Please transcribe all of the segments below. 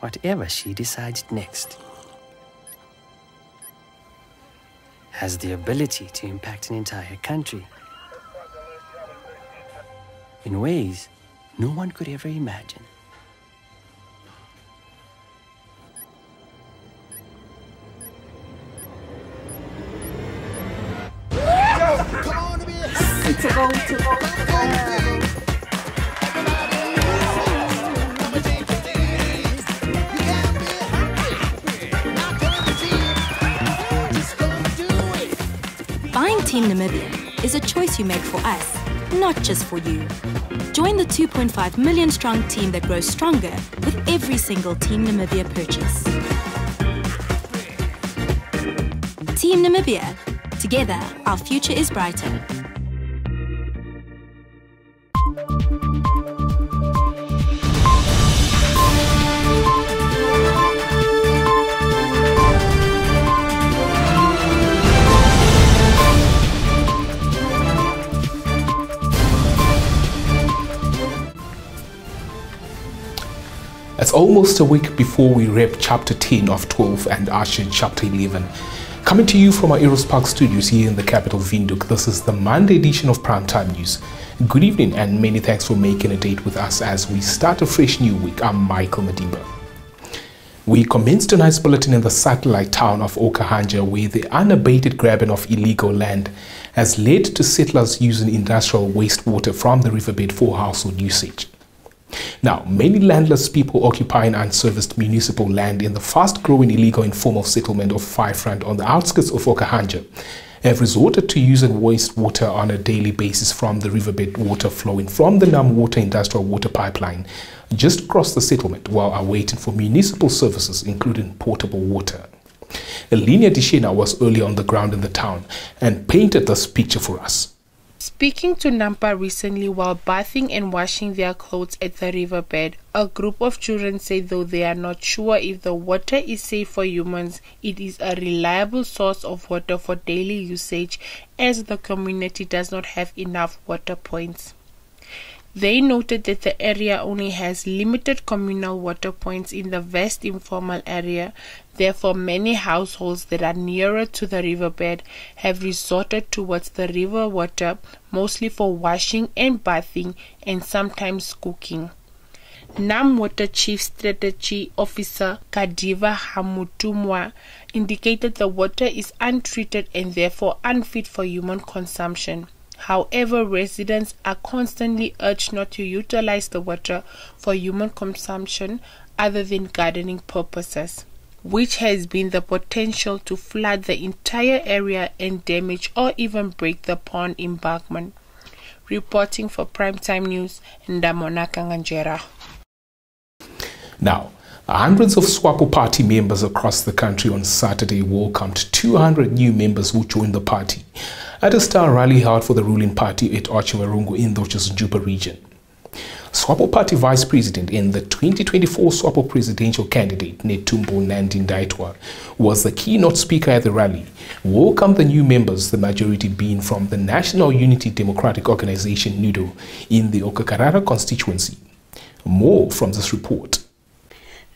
whatever she decides next. Has the ability to impact an entire country in ways no one could ever imagine. Buying Team Namibia is a choice you make for us, not just for you. Join the 2.5 million strong team that grows stronger with every single Team Namibia purchase. Team Namibia. Together, our future is brighter. It's almost a week before we wrap Chapter 10 of 12 and usher Chapter 11. Coming to you from our Eros Park studios here in the capital Windhoek, this is the Monday edition of Primetime News. Good evening and many thanks for making a date with us as we start a fresh new week. I'm Michael Madimba. We commenced tonight's bulletin in the satellite town of Okahanja, where the unabated grabbing of illegal land has led to settlers using industrial wastewater from the riverbed for household usage. Now, many landless people occupying unserviced municipal land in the fast-growing illegal informal settlement of Five Rand on the outskirts of Okahanja have resorted to using wastewater on a daily basis from the riverbed water flowing from the Namwater industrial water pipeline just across the settlement while awaiting for municipal services, including potable water. Elinia Dishena was earlier on the ground in the town and painted this picture for us. Speaking to Nampa recently while bathing and washing their clothes at the riverbed, a group of children say though they are not sure if the water is safe for humans, it is a reliable source of water for daily usage as the community does not have enough water points. They noted that the area only has limited communal water points in the vast informal area. Therefore, many households that are nearer to the riverbed have resorted towards the river water, mostly for washing and bathing and sometimes cooking. Namwater Chief Strategy Officer Kadiva Hamutumwa indicated the water is untreated and therefore unfit for human consumption. However, residents are constantly urged not to utilize the water for human consumption other than gardening purposes, which has been the potential to flood the entire area and damage or even break the pond embankment. Reporting for Primetime News, Ndamona Kanganjera. Now, hundreds of Swapo party members across the country on Saturday welcomed 200 new members who joined the party at a star rally held for the ruling party at Ochiwarungu in the Juba region. Swapo Party Vice President and the 2024 Swapo presidential candidate Netumbo Nandi-Ndaitwah was the keynote speaker at the rally, welcomed the new members, the majority being from the National Unity Democratic Organization NUDO in the Okakarara constituency. More from this report.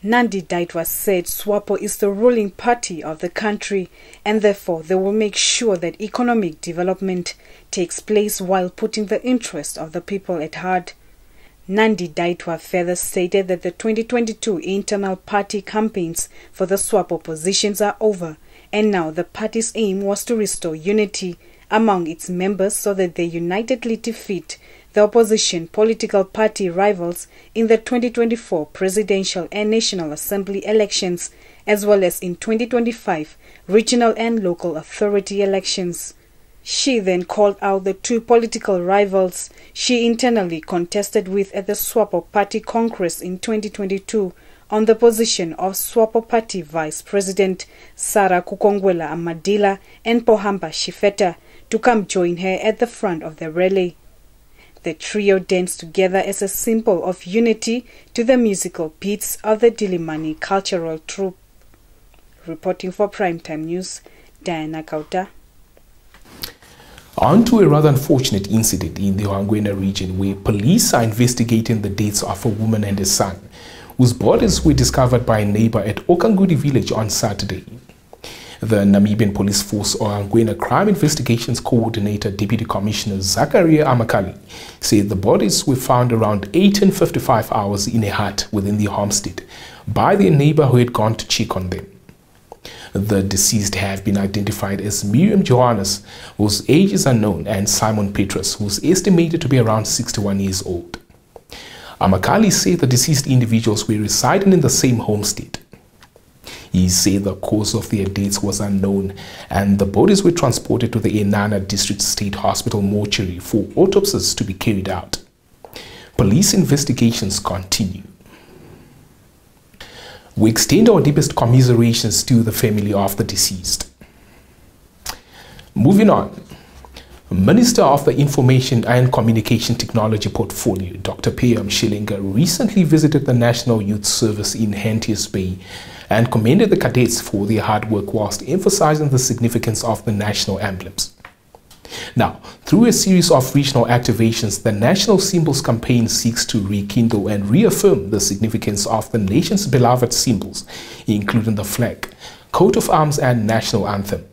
Nandi-Ndaitwah said Swapo is the ruling party of the country and therefore they will make sure that economic development takes place while putting the interest of the people at heart. Nandi-Ndaitwah further stated that the 2022 internal party campaigns for the Swapo positions are over and now the party's aim was to restore unity among its members so that they unitedly defeat the opposition political party rivals in the 2024 presidential and national assembly elections, as well as in 2025 regional and local authority elections. She then called out the two political rivals she internally contested with at the Swapo Party Congress in 2022 on the position of Swapo Party Vice President Sarah Kukongwela Amadila and Pohamba Shifeta to come join her at the front of the rally. The trio danced together as a symbol of unity to the musical beats of the Dilimani cultural troupe. Reporting for Primetime News, Diana Kauta. On to a rather unfortunate incident in the Hwangwena region where police are investigating the deaths of a woman and a son whose bodies were discovered by a neighbor at Okangudi village on Saturday. The Namibian Police Force or Angwena Crime Investigations Coordinator Deputy Commissioner Zakaria Amakali said the bodies were found around 18:55 hours in a hut within the homestead by their neighbor who had gone to check on them. The deceased have been identified as Miriam Johannes, whose age is unknown, and Simon Petrus, who is estimated to be around 61 years old. Amakali said the deceased individuals were residing in the same homestead. He said the cause of their deaths was unknown and the bodies were transported to the Enana District State Hospital mortuary for autopsies to be carried out. Police investigations continue. We extend our deepest commiserations to the family of the deceased. Moving on. Minister of the Information and Communication Technology Portfolio, Dr. P.M. Shilinga, recently visited the National Youth Service in Hentius Bay and commended the cadets for their hard work whilst emphasizing the significance of the national emblems. Now, through a series of regional activations, the National Symbols campaign seeks to rekindle and reaffirm the significance of the nation's beloved symbols, including the flag, coat of arms, and national anthem.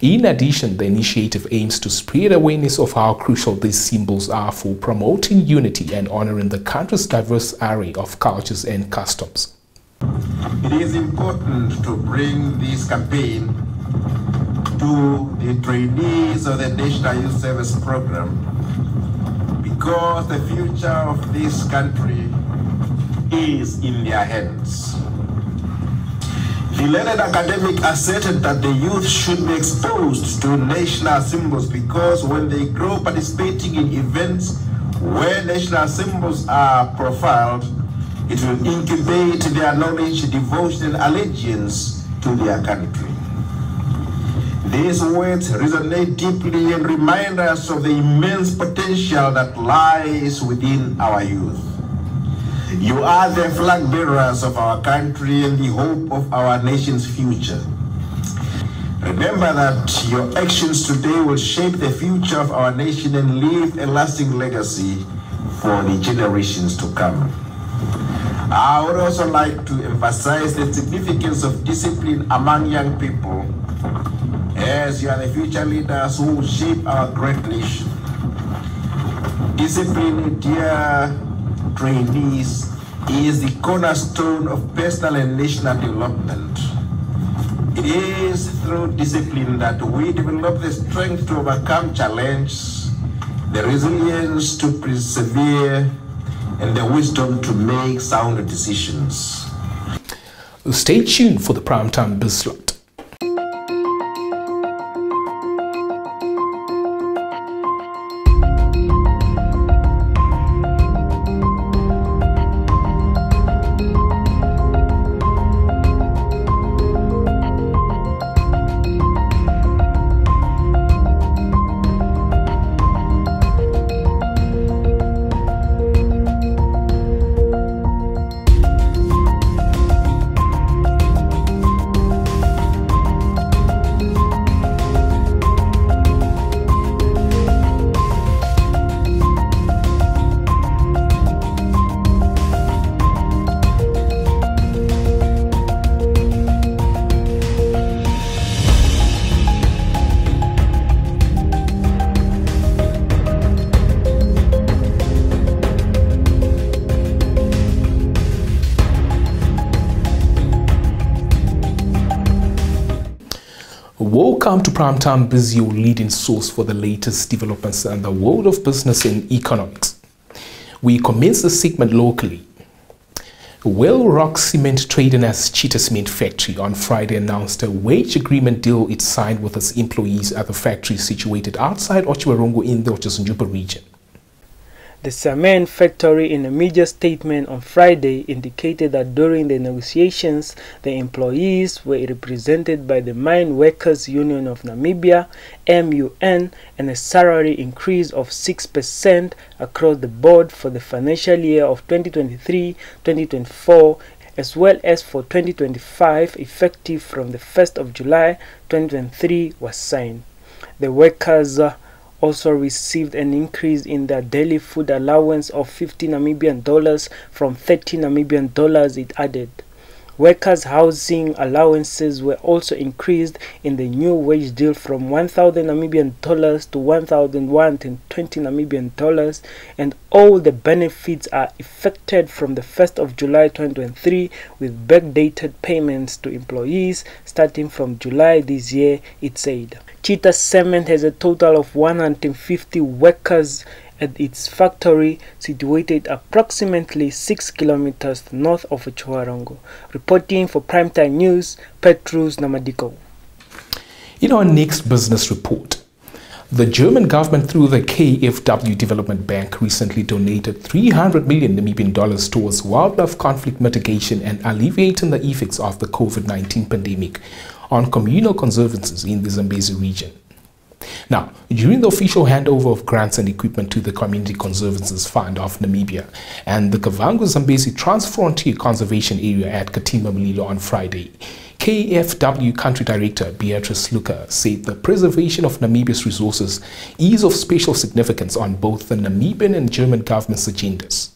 In addition, the initiative aims to spread awareness of how crucial these symbols are for promoting unity and honoring the country's diverse array of cultures and customs. It is important to bring this campaign to the trainees of the National Youth Service Program because the future of this country is in their hands. The learned academic asserted that the youth should be exposed to national symbols because when they grow participating in events where national symbols are profiled, it will incubate their knowledge, devotion, and allegiance to their country. These words resonate deeply and remind us of the immense potential that lies within our youth. You are the flag bearers of our country and the hope of our nation's future. Remember that your actions today will shape the future of our nation and leave a lasting legacy for the generations to come. I would also like to emphasize the significance of discipline among young people, as you are the future leaders who will shape our great nation. Discipline, dear trainees, is the cornerstone of personal and national development. It is through discipline that we develop the strength to overcome challenges, the resilience to persevere, and the wisdom to make sound decisions. Stay tuned for the Primetime Biz Slot. Welcome to Primetime Biz, your leading source for the latest developments in the world of business and economics. We commence the segment locally. Well Rock Cement trading as Cheetah Cement Factory on Friday announced a wage agreement deal it signed with its employees at the factory situated outside Otjiwarongo in the Otjiwarongo region. The cement factory, in a media statement on Friday, indicated that during the negotiations, the employees were represented by the Mine Workers Union of Namibia, MUN, and a salary increase of 6% across the board for the financial year of 2023-2024, as well as for 2025, effective from the 1st of July 2023, was signed. The workers also received an increase in their daily food allowance of 50 Namibian dollars from 30 Namibian dollars, it added. Workers' housing allowances were also increased in the new wage deal from 1,000 Namibian dollars to 1,120 Namibian dollars, and all the benefits are effected from the 1st of July 2023 with backdated payments to employees starting from July this year, it said. Cheetah Cement has a total of 150 workers at its factory situated approximately 6 kilometers north of Chuarongo. Reporting for Primetime News, Petrus Namadiko. In our next business report, the German government through the KfW Development Bank recently donated 300 million Namibian dollars towards wildlife conflict mitigation and alleviating the effects of the COVID-19 pandemic on communal conservancies in the Zambezi region. Now, during the official handover of grants and equipment to the Community Conservancies Fund of Namibia and the Kavango Zambezi Transfrontier Conservation Area at Katima Mulilo on Friday, KfW Country Director Beatrice Luca said the preservation of Namibia's resources is of special significance on both the Namibian and German government's agendas.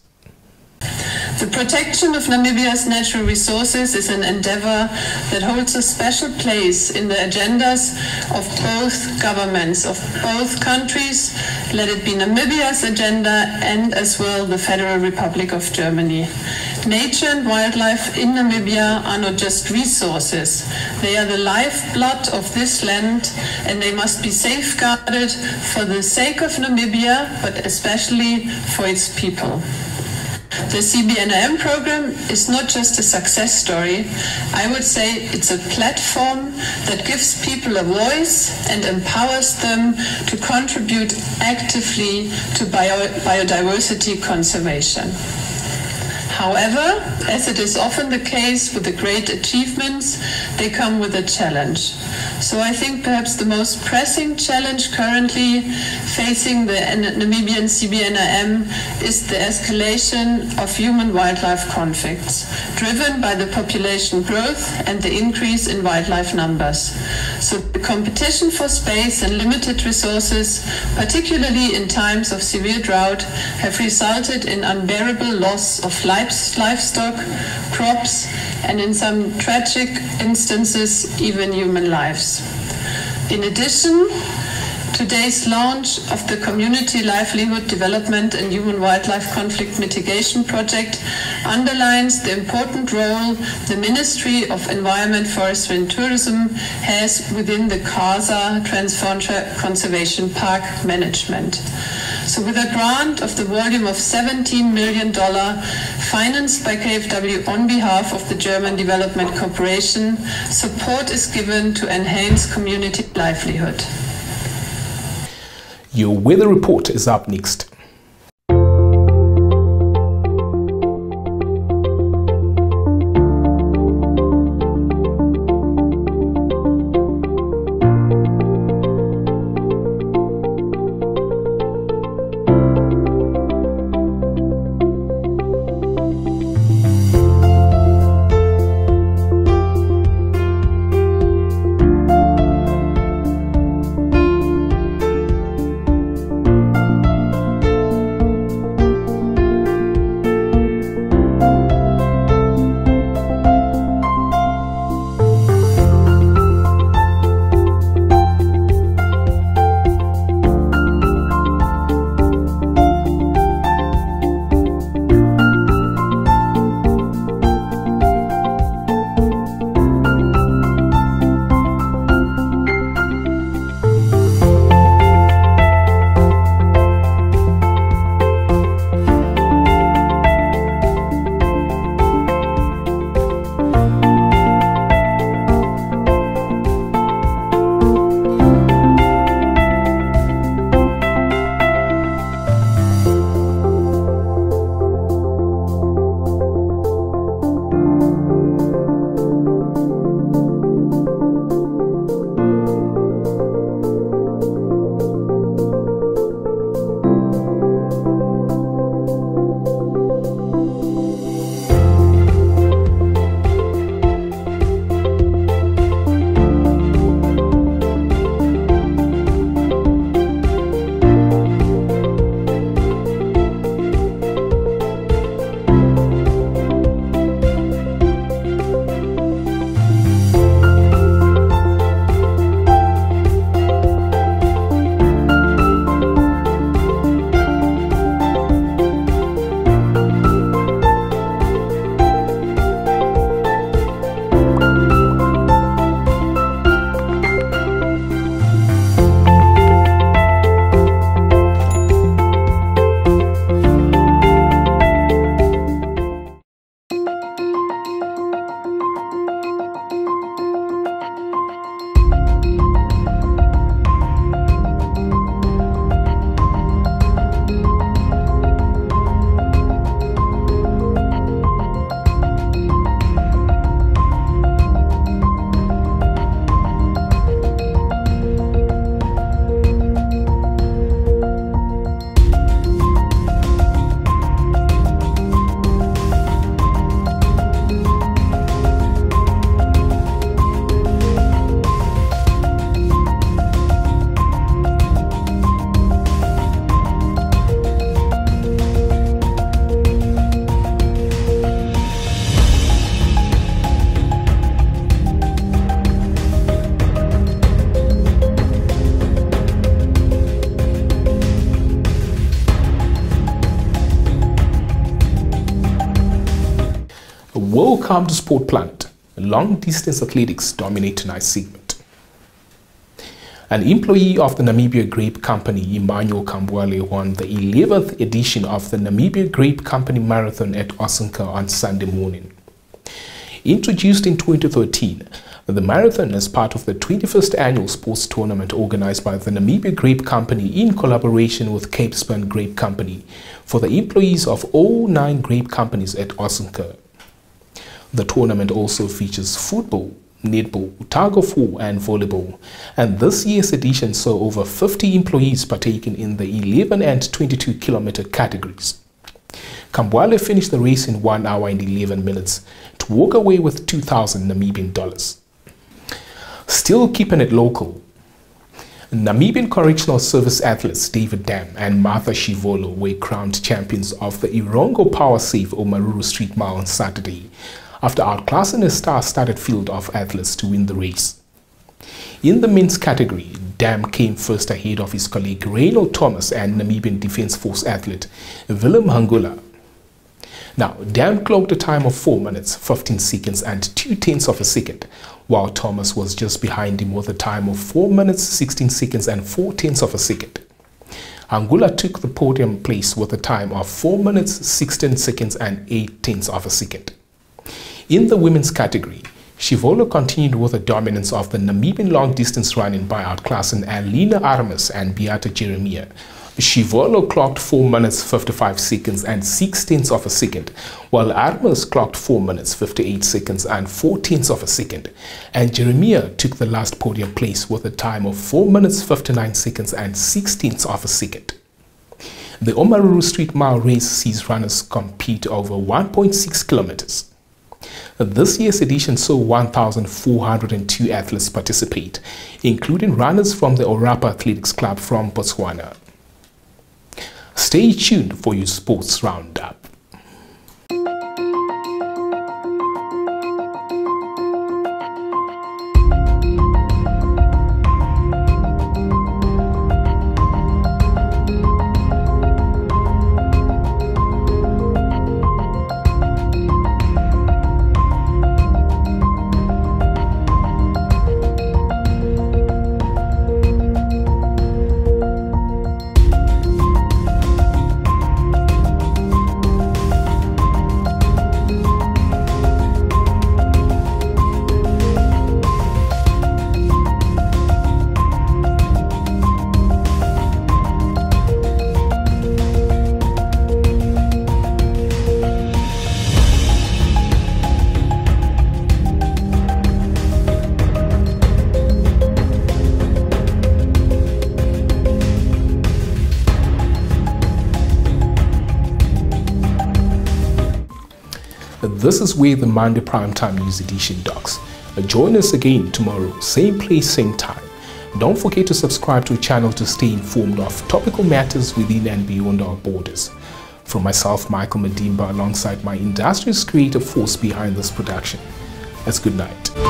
The protection of Namibia's natural resources is an endeavor that holds a special place in the agendas of both governments, of both countries, let it be Namibia's agenda and as well the Federal Republic of Germany. Nature and wildlife in Namibia are not just resources. They are the lifeblood of this land, and they must be safeguarded for the sake of Namibia, but especially for its people. The CBNM program is not just a success story. I would say it's a platform that gives people a voice and empowers them to contribute actively to biodiversity conservation. However, as it is often the case with the great achievements, they come with a challenge. So I think perhaps the most pressing challenge currently facing the Namibian CBNRM is the escalation of human-wildlife conflicts, driven by the population growth and the increase in wildlife numbers. So the competition for space and limited resources, particularly in times of severe drought, have resulted in unbearable loss of livestock, crops, and in some tragic instances, even human lives. In addition, today's launch of the Community Livelihood Development and Human-Wildlife Conflict Mitigation Project underlines the important role the Ministry of Environment, Forestry and Tourism has within the CASA Transfrontier Conservation Park management. So with a grant of the volume of $17 million financed by KfW on behalf of the German Development Corporation, support is given to enhance community livelihood. Your weather report is up next. Welcome to Sport Planet. Long distance athletics dominate tonight's segment. An employee of the Namibia Grape Company, Emmanuel Kambwale, won the 11th edition of the Namibia Grape Company Marathon at Osinka on Sunday morning. Introduced in 2013, the marathon is part of the 21st annual sports tournament organized by the Namibia Grape Company in collaboration with Cape Span Grape Company for the employees of all 9 grape companies at Osinka. The tournament also features football, netball, tug of war and volleyball, and this year's edition saw over 50 employees partaking in the 11 and 22 kilometer categories. Kambwale finished the race in 1 hour and 11 minutes to walk away with 2,000 Namibian dollars. Still keeping it local, Namibian Correctional Service athletes David Dam and Martha Shivolo were crowned champions of the Irongo Power Save Omaruru Street Mile on Saturday, after outclassing a star-studded field of athletes to win the race. In the men's category, Dam came first ahead of his colleague Reynold Thomas and Namibian Defence Force athlete Willem Hangula. Now, Dam clocked a time of 4 minutes, 15 seconds and 2/10 of a second, while Thomas was just behind him with a time of 4 minutes, 16 seconds and 4/10 of a second. Hangula took the podium place with a time of 4 minutes, 16 seconds and 8/10 of a second. In the women's category, Shivolo continued with the dominance of the Namibian long-distance running by outclassing Alina Armas and Beata Jeremiah. Shivolo clocked 4 minutes 55 seconds and 6/10 of a second, while Armas clocked 4 minutes 58 seconds and 4/10 of a second, and Jeremiah took the last podium place with a time of 4 minutes 59 seconds and 6/10 of a second. The Omaruru Street Mile race sees runners compete over 1.6 kilometers. This year's edition saw 1,402 athletes participate, including runners from the Orapa Athletics Club from Botswana. Stay tuned for your sports roundup. This is where the Monday Primetime News Edition docks. Join us again tomorrow, same place, same time. Don't forget to subscribe to our channel to stay informed of topical matters within and beyond our borders. From myself, Michael Madimba, alongside my industrious creative force behind this production. That's good night.